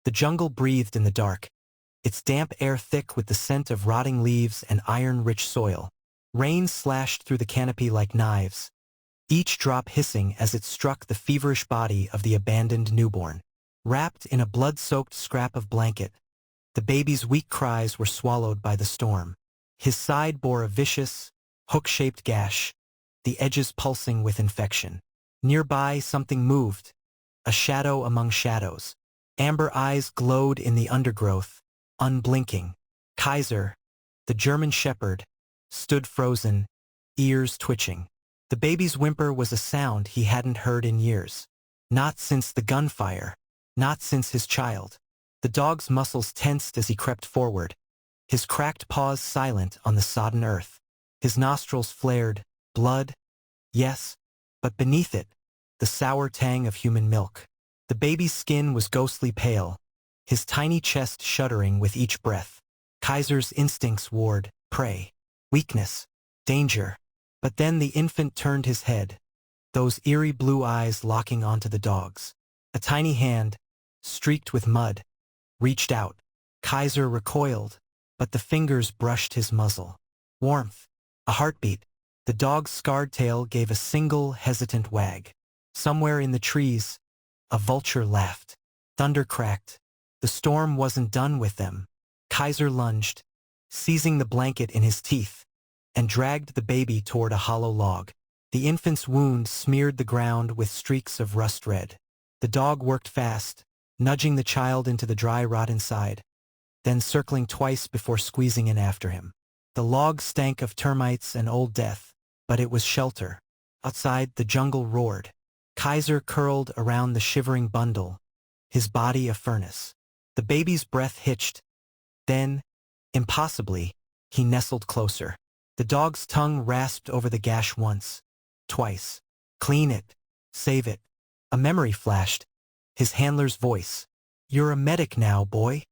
The jungle breathed in the dark, its damp air thick with the scent of rotting leaves and iron-rich soil. Rain slashed through the canopy like knives, each drop hissing as it struck the feverish body of the abandoned newborn. Wrapped in a blood-soaked scrap of blanket, the baby's weak cries were swallowed by the storm. His side bore a vicious, hook-shaped gash, the edges pulsing with infection. Nearby, something moved, a shadow among shadows. Amber eyes glowed in the undergrowth, unblinking. Kaiser, the German shepherd, stood frozen, ears twitching. The baby's whimper was a sound he hadn't heard in years. Not since the gunfire, not since his child. The dog's muscles tensed as he crept forward, his cracked paws silent on the sodden earth. His nostrils flared, blood, yes, but beneath it, the sour tang of human milk. The baby's skin was ghostly pale, his tiny chest shuddering with each breath. Kaiser's instincts warred prey, weakness, danger. But then the infant turned his head, those eerie blue eyes locking onto the dog's. A tiny hand, streaked with mud, reached out. Kaiser recoiled, but the fingers brushed his muzzle. Warmth, a heartbeat. The dog's scarred tail gave a single hesitant wag. Somewhere in the trees, a vulture laughed. Thunder cracked. The storm wasn't done with them. Kaiser lunged, seizing the blanket in his teeth, and dragged the baby toward a hollow log. The infant's wound smeared the ground with streaks of rust red. The dog worked fast, nudging the child into the dry rot inside, then circling twice before squeezing in after him. The log stank of termites and old death, but it was shelter. Outside, the jungle roared. Kaiser curled around the shivering bundle, his body a furnace. The baby's breath hitched. Then, impossibly, he nestled closer. The dog's tongue rasped over the gash once, twice. Clean it. Save it. A memory flashed. His handler's voice. You're a medic now, boy.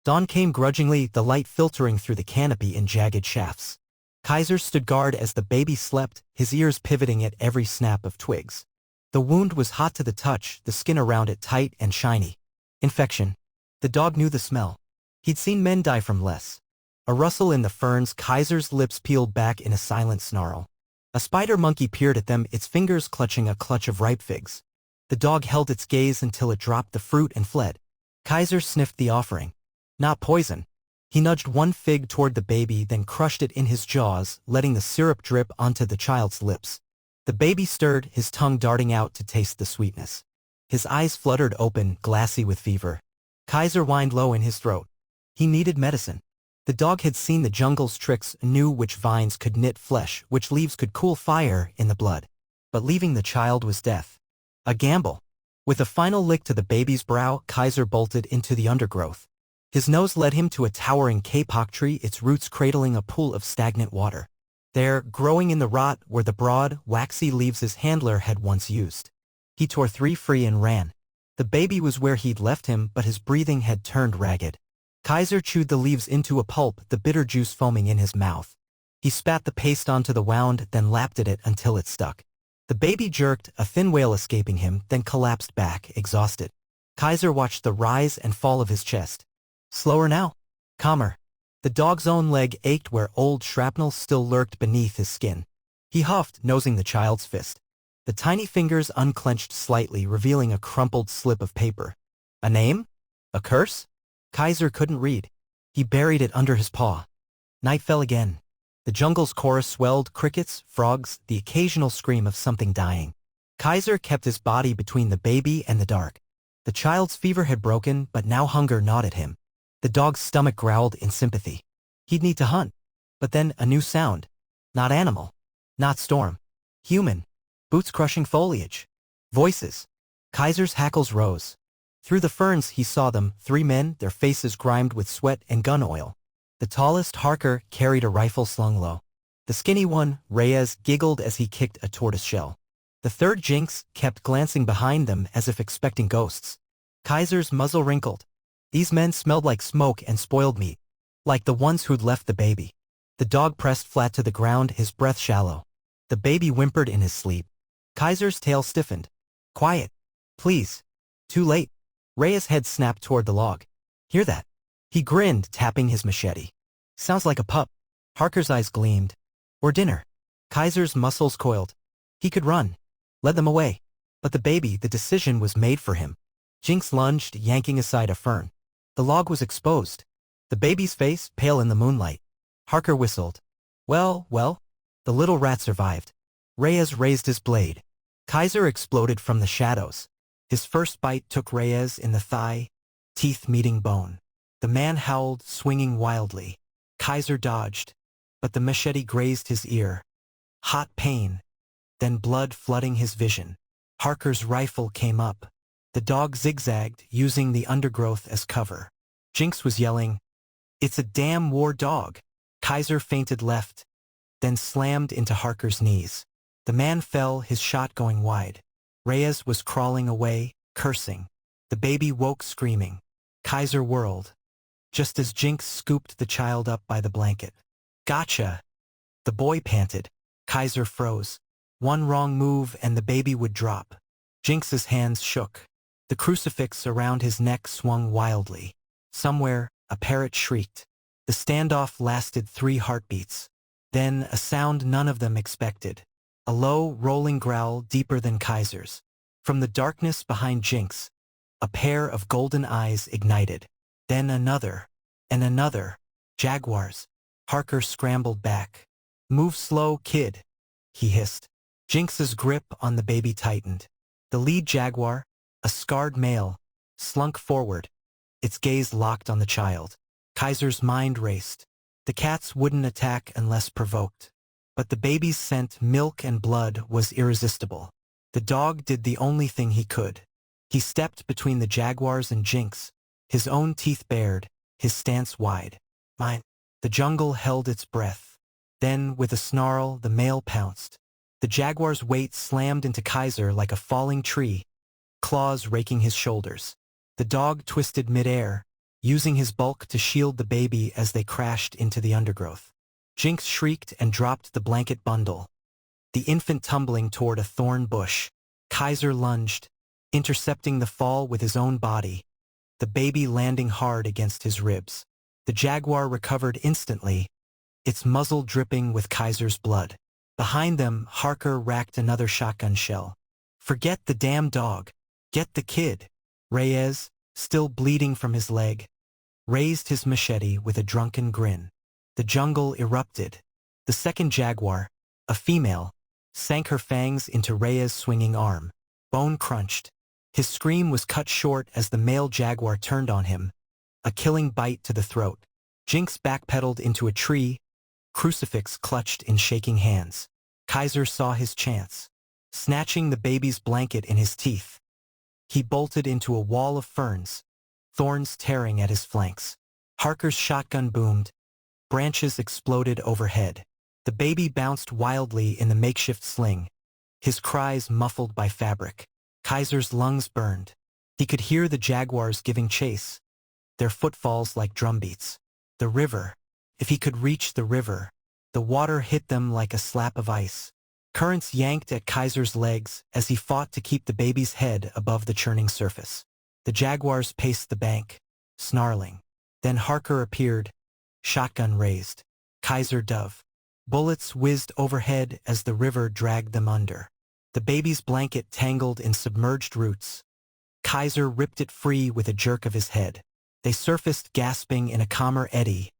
Dawn came grudgingly, the light filtering through the canopy in jagged shafts. Kaiser stood guard as the baby slept, his ears pivoting at every snap of twigs. The wound was hot to the touch, the skin around it tight and shiny. Infection. The dog knew the smell. He'd seen men die from less. A rustle in the ferns, Kaiser's lips peeled back in a silent snarl. A spider monkey peered at them, its fingers clutching a clutch of ripe figs. The dog held its gaze until it dropped the fruit and fled. Kaiser sniffed the offering. Not poison. He nudged one fig toward the baby, then crushed it in his jaws, letting the syrup drip onto the child's lips. The baby stirred, his tongue darting out to taste the sweetness. His eyes fluttered open, glassy with fever. Kaiser whined low in his throat. He needed medicine. The dog had seen the jungle's tricks, knew which vines could knit flesh, which leaves could cool fire in the blood. But leaving the child was death. A gamble. With a final lick to the baby's brow, Kaiser bolted into the undergrowth. His nose led him to a towering kapok tree, its roots cradling a pool of stagnant water. There, growing in the rot, were the broad, waxy leaves his handler had once used. He tore 3 free and ran. The baby was where he'd left him, but his breathing had turned ragged. Kaiser chewed the leaves into a pulp, the bitter juice foaming in his mouth. He spat the paste onto the wound, then lapped at it until it stuck. The baby jerked, a thin wail escaping him, then collapsed back, exhausted. Kaiser watched the rise and fall of his chest. Slower now. Calmer. The dog's own leg ached where old shrapnel still lurked beneath his skin. He huffed, nosing the child's fist. The tiny fingers unclenched slightly, revealing a crumpled slip of paper. A name? A curse? Kaiser couldn't read. He buried it under his paw. Night fell again. The jungle's chorus swelled, crickets, frogs, the occasional scream of something dying. Kaiser kept his body between the baby and the dark. The child's fever had broken, but now hunger gnawed at him. The dog's stomach growled in sympathy. He'd need to hunt. But then a new sound. Not animal. Not storm. Human. Boots crushing foliage. Voices. Kaiser's hackles rose. Through the ferns he saw them, 3 men, their faces grimed with sweat and gun oil. The tallest, Harker, carried a rifle slung low. The skinny one, Reyes, giggled as he kicked a tortoise shell. The third, Jinx, kept glancing behind them as if expecting ghosts. Kaiser's muzzle wrinkled. These men smelled like smoke and spoiled meat. Like the ones who'd left the baby. The dog pressed flat to the ground, his breath shallow. The baby whimpered in his sleep. Kaiser's tail stiffened. Quiet. Please. Too late. Rhea's head snapped toward the log. Hear that? He grinned, tapping his machete. Sounds like a pup. Harker's eyes gleamed. Or dinner. Kaiser's muscles coiled. He could run. Led them away. But the baby, the decision was made for him. Jinx lunged, yanking aside a fern. The log was exposed. The baby's face, pale in the moonlight. Harker whistled. Well, the little rat survived. Reyes raised his blade. Kaiser exploded from the shadows. His first bite took Reyes in the thigh, teeth meeting bone. The man howled, swinging wildly. Kaiser dodged, but the machete grazed his ear. Hot pain, then blood flooding his vision. Harker's rifle came up. The dog zigzagged, using the undergrowth as cover. Jinx was yelling, "It's a damn war dog." Kaiser feinted left, then slammed into Harker's knees. The man fell, his shot going wide. Reyes was crawling away, cursing. The baby woke screaming. Kaiser whirled, just as Jinx scooped the child up by the blanket. Gotcha! The boy panted. Kaiser froze. One wrong move and the baby would drop. Jinx's hands shook. The crucifix around his neck swung wildly. Somewhere, a parrot shrieked. The standoff lasted 3 heartbeats. Then, a sound none of them expected. A low, rolling growl deeper than Kaiser's. From the darkness behind Jinx, a pair of golden eyes ignited. Then another, and another. Jaguars. Harker scrambled back. "Move slow, kid," he hissed. Jinx's grip on the baby tightened. The lead jaguar, a scarred male, slunk forward, its gaze locked on the child. Kaiser's mind raced. The cats wouldn't attack unless provoked. But the baby's scent, milk and blood, was irresistible. The dog did the only thing he could. He stepped between the jaguars and Jinx, his own teeth bared, his stance wide. Mine. The jungle held its breath. Then, with a snarl, the male pounced. The jaguar's weight slammed into Kaiser like a falling tree, claws raking his shoulders. The dog twisted midair, using his bulk to shield the baby as they crashed into the undergrowth. Jinx shrieked and dropped the blanket bundle, the infant tumbling toward a thorn bush. Kaiser lunged, intercepting the fall with his own body, the baby landing hard against his ribs. The jaguar recovered instantly, its muzzle dripping with Kaiser's blood. Behind them, Harker racked another shotgun shell. "Forget the damn dog. Get the kid." Reyes, still bleeding from his leg, raised his machete with a drunken grin. The jungle erupted. The second jaguar, a female, sank her fangs into Reyes' swinging arm. Bone crunched. His scream was cut short as the male jaguar turned on him, a killing bite to the throat. Jinx backpedaled into a tree, crucifix clutched in shaking hands. Kaiser saw his chance. Snatching the baby's blanket in his teeth, he bolted into a wall of ferns, thorns tearing at his flanks. Harker's shotgun boomed. Branches exploded overhead. The baby bounced wildly in the makeshift sling, his cries muffled by fabric. Kaiser's lungs burned. He could hear the jaguars giving chase, their footfalls like drumbeats. The river. If he could reach the river. The water hit them like a slap of ice. Currents yanked at Kaiser's legs as he fought to keep the baby's head above the churning surface. The jaguars paced the bank, snarling. Then Harker appeared, shotgun raised. Kaiser dove. Bullets whizzed overhead as the river dragged them under. The baby's blanket tangled in submerged roots. Kaiser ripped it free with a jerk of his head. They surfaced gasping in a calmer eddy,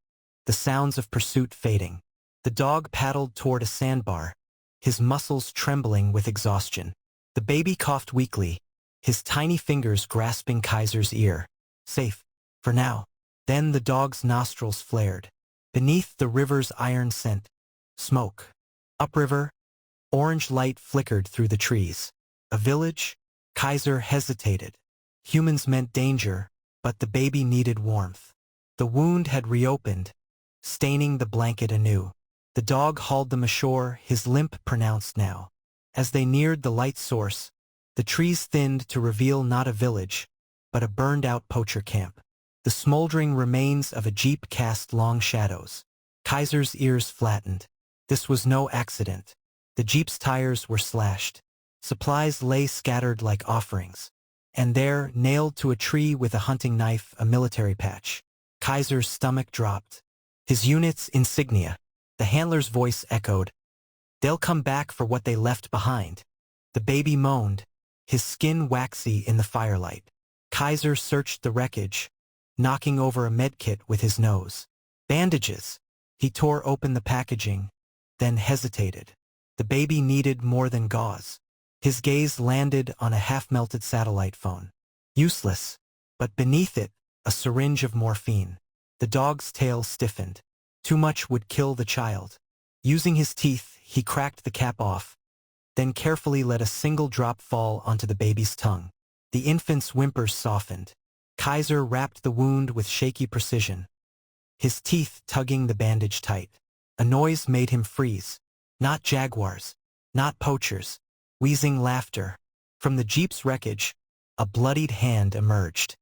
the sounds of pursuit fading. The dog paddled toward a sandbar, his muscles trembling with exhaustion. The baby coughed weakly, his tiny fingers grasping Kaiser's ear. Safe. For now. Then the dog's nostrils flared. Beneath the river's iron scent. Smoke. Upriver. Orange light flickered through the trees. A village? Kaiser hesitated. Humans meant danger, but the baby needed warmth. The wound had reopened, staining the blanket anew. The dog hauled them ashore, his limp pronounced now. As they neared the light source, the trees thinned to reveal not a village, but a burned-out poacher camp. The smoldering remains of a jeep cast long shadows. Kaiser's ears flattened. This was no accident. The jeep's tires were slashed. Supplies lay scattered like offerings. And there, nailed to a tree with a hunting knife, a military patch. Kaiser's stomach dropped. His unit's insignia. The handler's voice echoed. They'll come back for what they left behind. The baby moaned, his skin waxy in the firelight. Kaiser searched the wreckage, knocking over a medkit with his nose. Bandages. He tore open the packaging, then hesitated. The baby needed more than gauze. His gaze landed on a half-melted satellite phone. Useless, but beneath it, a syringe of morphine. The dog's tail stiffened. Too much would kill the child. Using his teeth, he cracked the cap off, then carefully let a single drop fall onto the baby's tongue. The infant's whimpers softened. Kaiser wrapped the wound with shaky precision, his teeth tugging the bandage tight. A noise made him freeze. Not jaguars, not poachers. Wheezing laughter. From the jeep's wreckage, a bloodied hand emerged.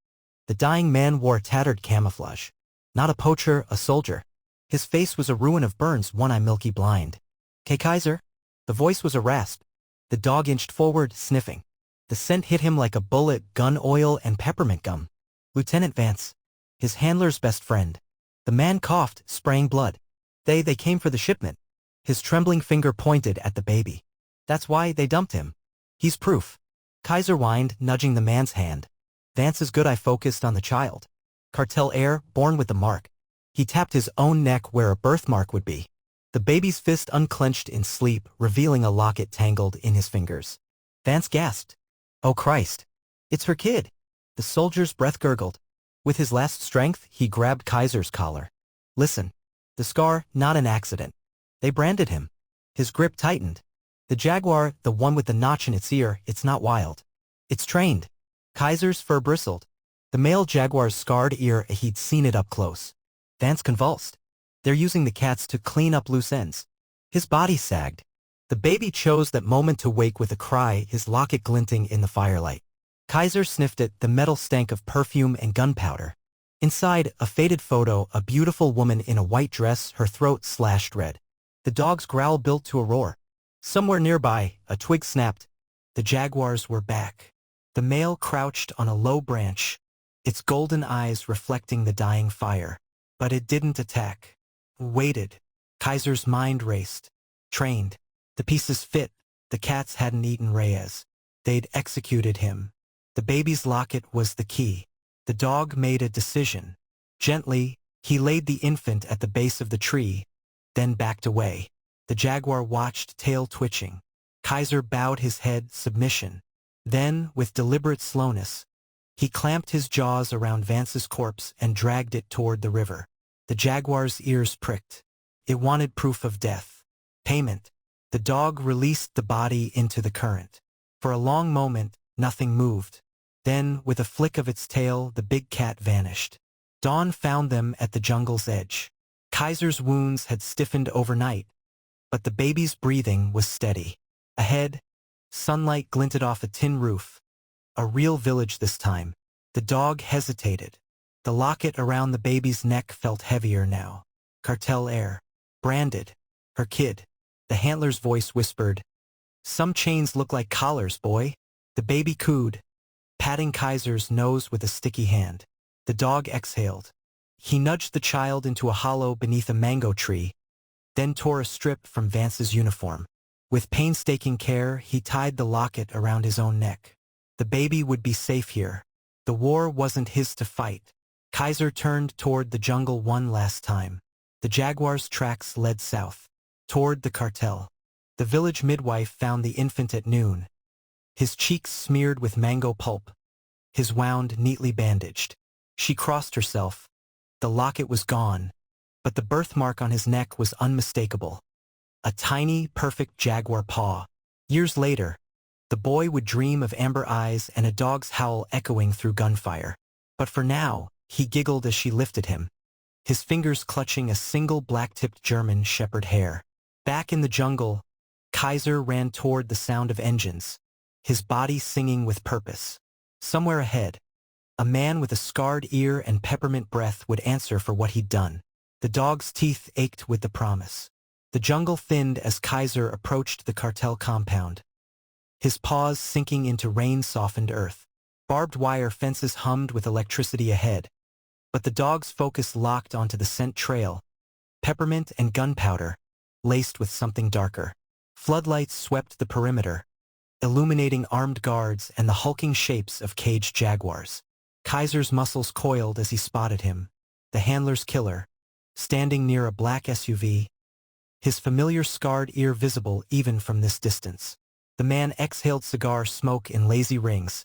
The dying man wore tattered camouflage. Not a poacher, a soldier. His face was a ruin of burns, one eye milky blind. "K. Kaiser?" The voice was a rasp. The dog inched forward, sniffing. The scent hit him like a bullet, gun oil and peppermint gum. "Lieutenant Vance, his handler's best friend." The man coughed, spraying blood. They came for the shipment." His trembling finger pointed at the baby. "That's why they dumped him. He's proof." Kaiser whined, nudging the man's hand. Vance's good eye focused on the child. Cartel heir, born with the mark. He tapped his own neck where a birthmark would be. The baby's fist unclenched in sleep, revealing a locket tangled in his fingers. Vance gasped. "Oh Christ. It's her kid." The soldier's breath gurgled. With his last strength, he grabbed Kaiser's collar. "Listen. The scar, not an accident. They branded him." His grip tightened. "The jaguar, the one with the notch in its ear, it's not wild. It's trained." Kaiser's fur bristled. The male jaguar's scarred ear, he'd seen it up close. Vance convulsed. "They're using the cats to clean up loose ends." His body sagged. The baby chose that moment to wake with a cry, his locket glinting in the firelight. Kaiser sniffed it, the metal stank of perfume and gunpowder. Inside, a faded photo, a beautiful woman in a white dress, her throat slashed red. The dog's growl built to a roar. Somewhere nearby, a twig snapped. The jaguars were back. The male crouched on a low branch, its golden eyes reflecting the dying fire. But it didn't attack. Waited. Kaiser's mind raced. Trained. The pieces fit. The cats hadn't eaten Reyes. They'd executed him. The baby's locket was the key. The dog made a decision. Gently, he laid the infant at the base of the tree, then backed away. The jaguar watched, tail twitching. Kaiser bowed his head, submission. Then, with deliberate slowness, he clamped his jaws around Vance's corpse and dragged it toward the river. The jaguar's ears pricked. It wanted proof of death. Payment. The dog released the body into the current. For a long moment, nothing moved. Then, with a flick of its tail, the big cat vanished. Dawn found them at the jungle's edge. Kaiser's wounds had stiffened overnight, but the baby's breathing was steady. Ahead, sunlight glinted off a tin roof. A real village this time. The dog hesitated. The locket around the baby's neck felt heavier now. Cartel heir. Branded. Her kid. The handler's voice whispered, "Some chains look like collars, boy." The baby cooed, patting Kaiser's nose with a sticky hand. The dog exhaled. He nudged the child into a hollow beneath a mango tree, then tore a strip from Vance's uniform. With painstaking care, he tied the locket around his own neck. The baby would be safe here. The war wasn't his to fight. Kaiser turned toward the jungle one last time. The jaguar's tracks led south, toward the cartel. The village midwife found the infant at noon, his cheeks smeared with mango pulp, his wound neatly bandaged. She crossed herself. The locket was gone, but the birthmark on his neck was unmistakable. A tiny, perfect jaguar paw. Years later, the boy would dream of amber eyes and a dog's howl echoing through gunfire. But for now, he giggled as she lifted him, his fingers clutching a single black-tipped German shepherd hair. Back in the jungle, Kaiser ran toward the sound of engines, his body singing with purpose. Somewhere ahead, a man with a scarred ear and peppermint breath would answer for what he'd done. The dog's teeth ached with the promise. The jungle thinned as Kaiser approached the cartel compound, his paws sinking into rain-softened earth. Barbed wire fences hummed with electricity ahead, but the dog's focus locked onto the scent trail, peppermint and gunpowder, laced with something darker. Floodlights swept the perimeter, illuminating armed guards and the hulking shapes of caged jaguars. Kaiser's muscles coiled as he spotted him, the handler's killer, standing near a black SUV, his familiar scarred ear visible even from this distance. The man exhaled cigar smoke in lazy rings,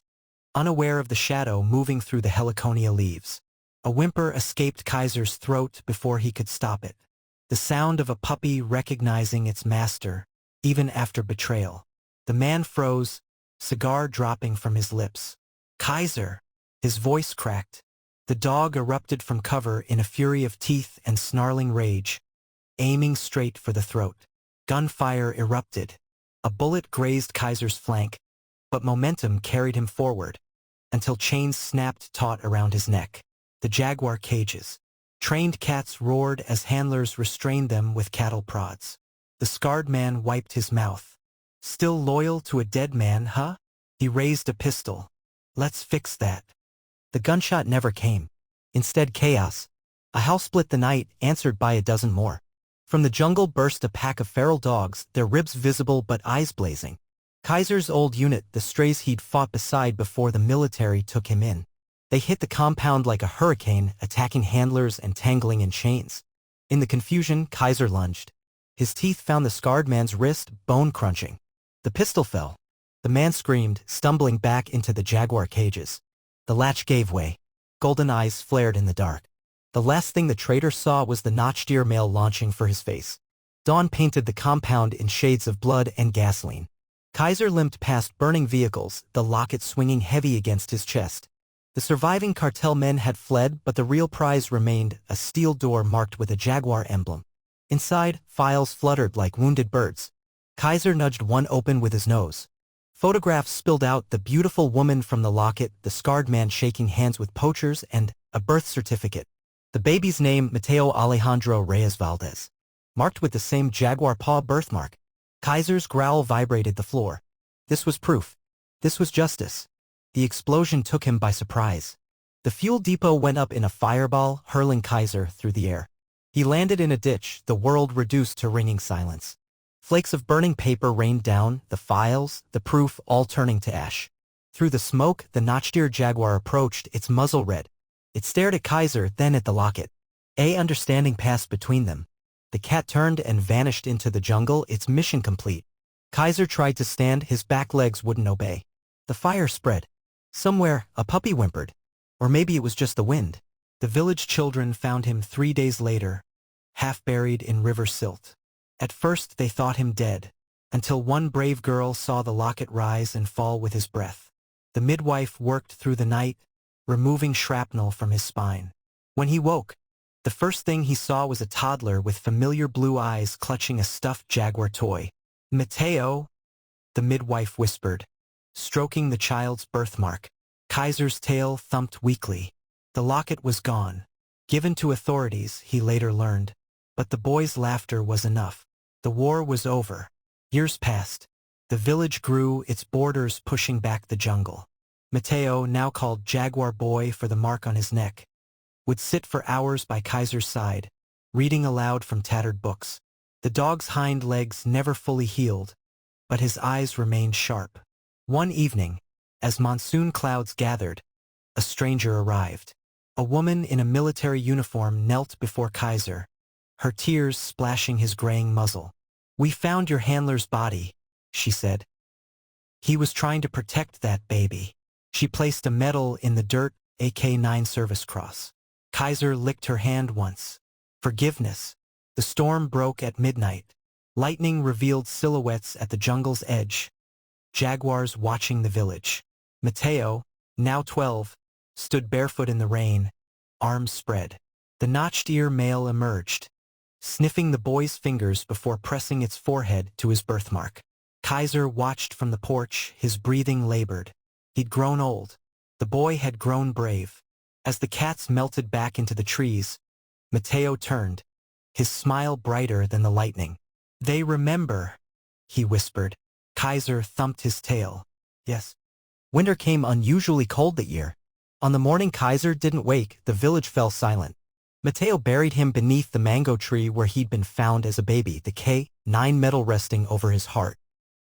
unaware of the shadow moving through the heliconia leaves. A whimper escaped Kaiser's throat before he could stop it. The sound of a puppy recognizing its master, even after betrayal. The man froze, cigar dropping from his lips. Kaiser! His voice cracked. The dog erupted from cover in a fury of teeth and snarling rage, aiming straight for the throat. Gunfire erupted. A bullet grazed Kaiser's flank, but momentum carried him forward, until chains snapped taut around his neck. The jaguar cages. Trained cats roared as handlers restrained them with cattle prods. The scarred man wiped his mouth. Still loyal to a dead man, huh? He raised a pistol. Let's fix that. The gunshot never came. Instead, chaos. A howl split the night, answered by a dozen more. From the jungle burst a pack of feral dogs, their ribs visible but eyes blazing. Kaiser's old unit, the strays he'd fought beside before the military took him in. They hit the compound like a hurricane, attacking handlers and tangling in chains. In the confusion, Kaiser lunged. His teeth found the scarred man's wrist, bone-crunching. The pistol fell. The man screamed, stumbling back into the jaguar cages. The latch gave way. Golden eyes flared in the dark. The last thing the traitor saw was the notched ear male launching for his face. Dawn painted the compound in shades of blood and gasoline. Kaiser limped past burning vehicles, the locket swinging heavy against his chest. The surviving cartel men had fled, but the real prize remained, a steel door marked with a jaguar emblem. Inside, files fluttered like wounded birds. Kaiser nudged one open with his nose. Photographs spilled out, the beautiful woman from the locket, the scarred man shaking hands with poachers, and a birth certificate. The baby's name, Mateo Alejandro Reyes Valdez, marked with the same jaguar paw birthmark. Kaiser's growl vibrated the floor. This was proof. This was justice. The explosion took him by surprise. The fuel depot went up in a fireball, hurling Kaiser through the air. He landed in a ditch, the world reduced to ringing silence. Flakes of burning paper rained down, the files, the proof, all turning to ash. Through the smoke, the notched-eared jaguar approached, its muzzle red. It stared at Kaiser, then at the locket. A understanding passed between them. The cat turned and vanished into the jungle, its mission complete. Kaiser tried to stand, his back legs wouldn't obey. The fire spread. Somewhere, a puppy whimpered. Or maybe it was just the wind. The village children found him 3 days later, half buried in river silt. At first they thought him dead, until one brave girl saw the locket rise and fall with his breath. The midwife worked through the night, removing shrapnel from his spine. When he woke, the first thing he saw was a toddler with familiar blue eyes clutching a stuffed jaguar toy. Mateo, the midwife whispered, stroking the child's birthmark. Kaiser's tail thumped weakly. The locket was gone. Given to authorities, he later learned. But the boy's laughter was enough. The war was over. Years passed. The village grew, its borders pushing back the jungle. Mateo, now called Jaguar Boy for the mark on his neck, would sit for hours by Kaiser's side, reading aloud from tattered books. The dog's hind legs never fully healed, but his eyes remained sharp. One evening, as monsoon clouds gathered, a stranger arrived. A woman in a military uniform knelt before Kaiser, her tears splashing his graying muzzle. "We found your handler's body," she said. "He was trying to protect that baby." She placed a medal in the dirt, AK-9 service cross. Kaiser licked her hand once. Forgiveness. The storm broke at midnight. Lightning revealed silhouettes at the jungle's edge. Jaguars watching the village. Mateo, now 12, stood barefoot in the rain, arms spread. The notched ear male emerged, sniffing the boy's fingers before pressing its forehead to his birthmark. Kaiser watched from the porch, his breathing labored. He'd grown old. The boy had grown brave. As the cats melted back into the trees, Mateo turned, his smile brighter than the lightning. "They remember," he whispered. Kaiser thumped his tail. "Yes, Winter came unusually cold that year. On the morning Kaiser didn't wake, the village fell silent. Mateo buried him beneath the mango tree where he'd been found as a baby, the K9 medal resting over his heart.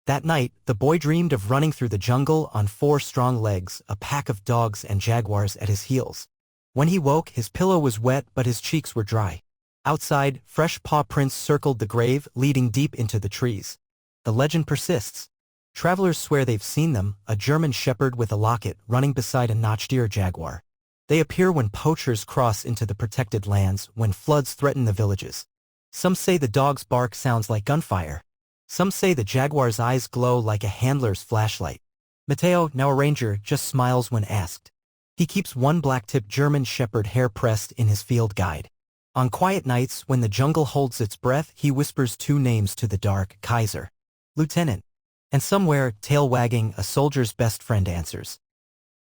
That night, the boy dreamed of running through the jungle on 4 strong legs, a pack of dogs and jaguars at his heels. When he woke, his pillow was wet but his cheeks were dry. Outside, fresh paw prints circled the grave, leading deep into the trees. The legend persists. Travelers swear they've seen them, a German shepherd with a locket running beside a notched ear jaguar. They appear when poachers cross into the protected lands, when floods threaten the villages. Some say the dog's bark sounds like gunfire. Some say the jaguar's eyes glow like a handler's flashlight. Mateo, now a ranger, just smiles when asked. He keeps one black-tipped German shepherd hair pressed in his field guide. On quiet nights, when the jungle holds its breath, he whispers 2 names to the dark, Kaiser, Lieutenant. And somewhere, tail wagging, a soldier's best friend answers.